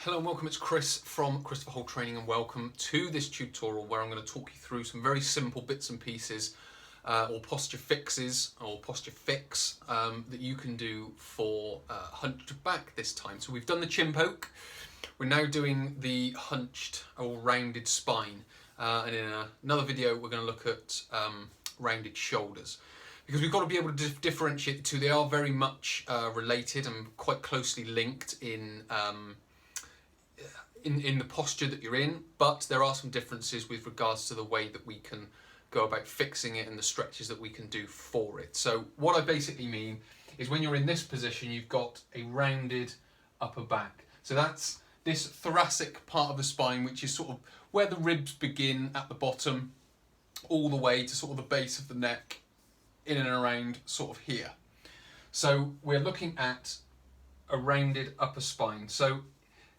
Hello and welcome, it's Chris from Christopher Holt Training, and welcome to this tutorial where I'm going to talk you through some very simple bits and pieces or posture fixes or posture fix that you can do for hunched back this time. So we've done the chin poke, we're now doing the hunched or rounded spine, and in another video we're going to look at rounded shoulders. Because we've got to be able to differentiate the two. They are very much related and quite closely linked in the posture that you're in, but there are some differences with regards to the way that we can go about fixing it and the stretches that we can do for it. So what I basically mean is when you're in this position, you've got a rounded upper back. So that's this thoracic part of the spine, which is sort of where the ribs begin at the bottom, all the way to sort of the base of the neck, in and around sort of here. So we're looking at a rounded upper spine. So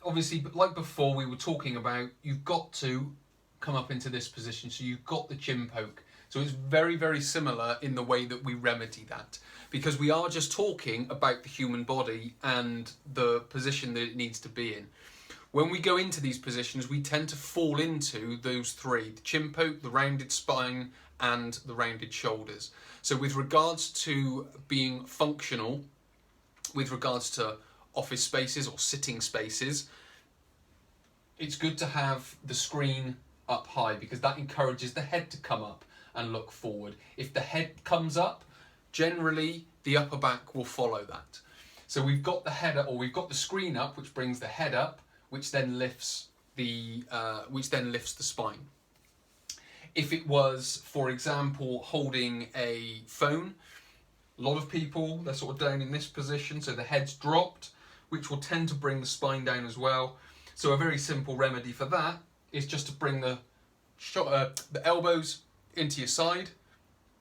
obviously, like before we were talking about, you've got to come up into this position, so you've got the chin poke. So it's very, very similar in the way that we remedy that, because we are just talking about the human body and the position that it needs to be in. When we go into these positions, we tend to fall into those three: the chin poke, the rounded spine, and the rounded shoulders. So with regards to being functional, with regards to office spaces or sitting spaces, it's good to have the screen up high because that encourages the head to come up and look forward. If the head comes up, generally the upper back will follow that. So we've got the head up, or we've got the screen up, which brings the head up, which then lifts the spine. If it was, for example, holding a phone, a lot of people, they're sort of down in this position, so the head's dropped, which will tend to bring the spine down as well. So a very simple remedy for that is just to bring the elbows into your side,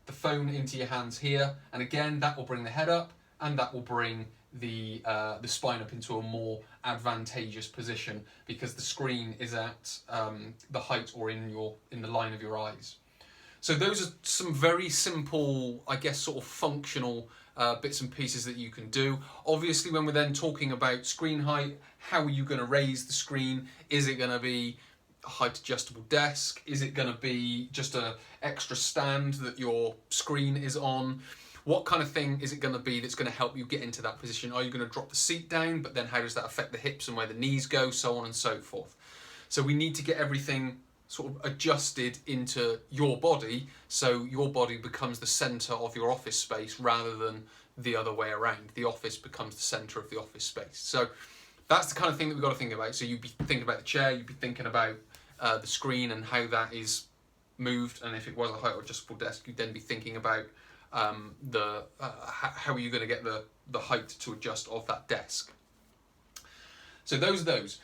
the phone into your hands here, and again that will bring the head up, and that will bring the spine up into a more advantageous position because the screen is at the height or in the line of your eyes. So those are some very simple, I guess, sort of functional bits and pieces that you can do. Obviously, when we're then talking about screen height, how are you going to raise the screen? Is it going to be a height adjustable desk? Is it going to be just an extra stand that your screen is on? What kind of thing is it going to be that's going to help you get into that position? Are you going to drop the seat down, but then how does that affect the hips and where the knees go, so on and so forth? So we need to get everything sort of adjusted into your body, so your body becomes the centre of your office space rather than the other way around. The office becomes the centre of the office space. So that's the kind of thing that we've got to think about. So you'd be thinking about the chair, you'd be thinking about the screen and how that is moved, and if it was a height adjustable desk, you'd then be thinking about how are you going to get the height to adjust of that desk. So those are those.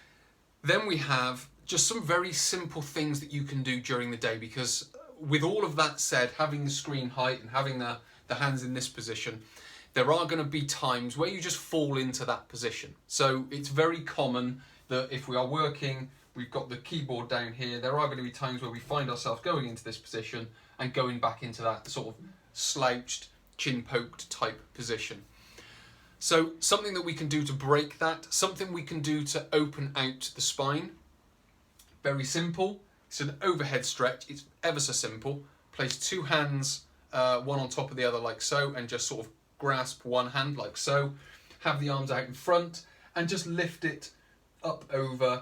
Then we have just some very simple things that you can do during the day, because with all of that said, having the screen height and having the hands in this position, there are going to be times where you just fall into that position. So it's very common that if we are working, we've got the keyboard down here, there are going to be times where we find ourselves going into this position and going back into that sort of slouched, chin poked type position. So something that we can do to break that, something we can do to open out the spine. Very simple. It's an overhead stretch. It's ever so simple. Place two hands, one on top of the other like so, and just sort of grasp one hand like so. Have the arms out in front and just lift it up over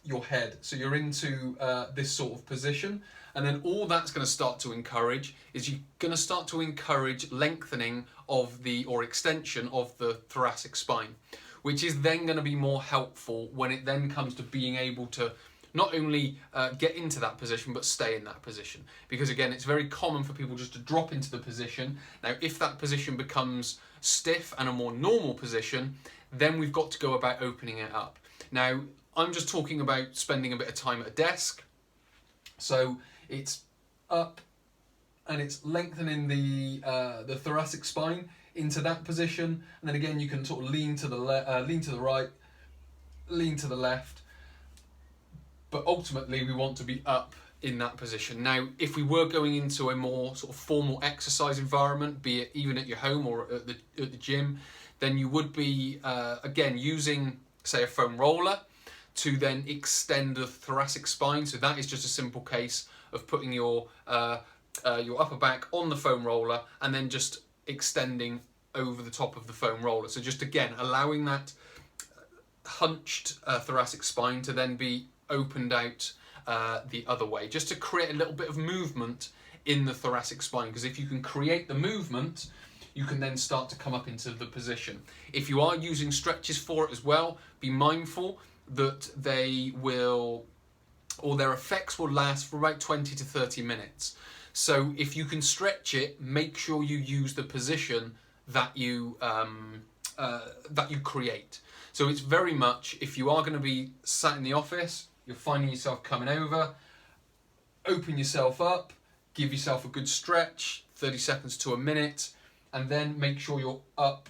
your head. So you're into this sort of position. And then all that's going to start to encourage is you're going to start to encourage lengthening of or extension of the thoracic spine, which is then going to be more helpful when it then comes to being able to not only get into that position, but stay in that position. Because again, it's very common for people just to drop into the position. Now, if that position becomes stiff and a more normal position, then we've got to go about opening it up. Now, I'm just talking about spending a bit of time at a desk. So it's up and it's lengthening the thoracic spine into that position. And then again, you can sort of lean to the right, lean to the left. But ultimately, we want to be up in that position. Now, if we were going into a more sort of formal exercise environment, be it even at your home or at the gym, then you would be, again, using, say, a foam roller to then extend the thoracic spine. So that is just a simple case of putting your upper back on the foam roller and then just extending over the top of the foam roller. So just again, allowing that hunched thoracic spine to then be opened out the other way, just to create a little bit of movement in the thoracic spine, because if you can create the movement, you can then start to come up into the position. If you are using stretches for it as well, be mindful that they will, or their effects will last for about 20 to 30 minutes. So if you can stretch it, make sure you use the position that you create. So it's very much, if you are going to be sat in the office, you're finding yourself coming over, open yourself up, give yourself a good stretch, 30 seconds to a minute, and then make sure you're up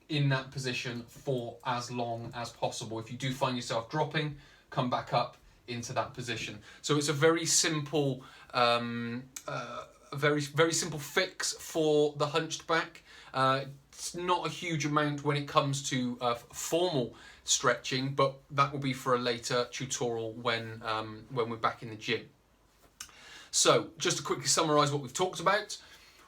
in that position for as long as possible. If you do find yourself dropping, come back up into that position. So it's a very simple, very simple fix for the hunched back. It's not a huge amount when it comes to formal stretching, but that will be for a later tutorial when we're back in the gym. So just to quickly summarise what we've talked about,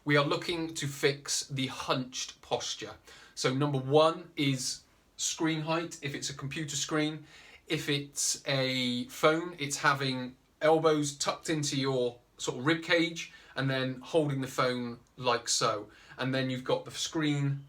we are looking to fix the hunched posture. So number one is screen height, if it's a computer screen. If it's a phone, it's having elbows tucked into your sort of rib cage and then holding the phone like so. And then you've got the screen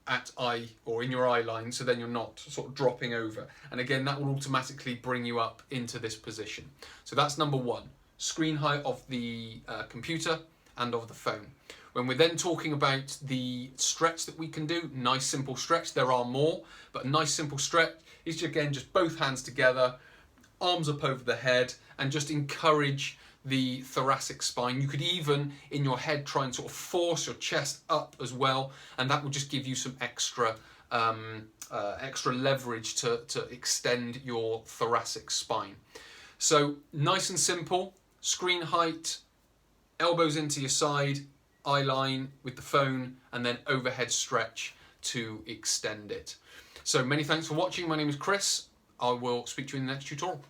at eye or in your eye line, so then you're not sort of dropping over. And again, that will automatically bring you up into this position. So that's number one, screen height of the computer and of the phone. When we're then talking about the stretch that we can do, nice simple stretch, there are more, but a nice simple stretch is again just both hands together, arms up over the head, and just encourage the thoracic spine. You could even in your head try and sort of force your chest up as well, and that will just give you some extra leverage to extend your thoracic spine. So nice and simple, screen height, elbows into your side, eye line with the phone, and then overhead stretch to extend it. So many thanks for watching. My name is Chris. I will speak to you in the next tutorial.